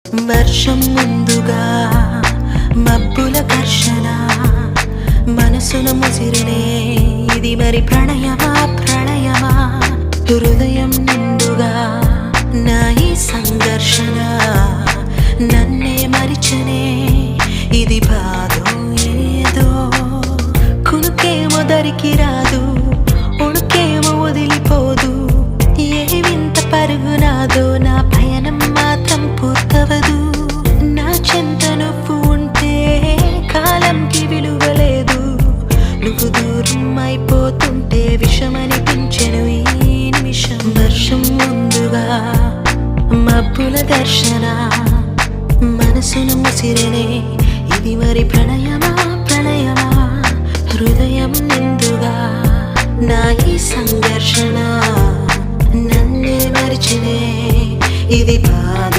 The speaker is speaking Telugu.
వర్షం ముందుగా మబ్బుల ఘర్షణ మనసును ముసిరినే ఇది మరి ప్రణయమా ప్రణయమా హృదయం నిండుగా నా ఈ సంఘర్షణ నన్నే మరిచనే ఇది బాధో ఏదో కునుకేమో దరికి రాదు ఉణుకేమో వదిలిపోదు ఏ వింత పరుగు నాదో నా పయనం మాత్రం పూర్తవదు నా చెంత నువ్వు ఉంటే కాలంకి విలువలేదు నువ్వు దూరం అయిపోతుంటే విషమనిపించెను ఈ నిమిషం వర్షం ముందుగా మబ్బుల దర్శన మనసును ముసిరినే ఇది మరి ప్రణయమా ప్రణయమా హృదయం నిండుగా నా ఈ సంఘర్షణ నన్నే మరిచినే ఇది బాధ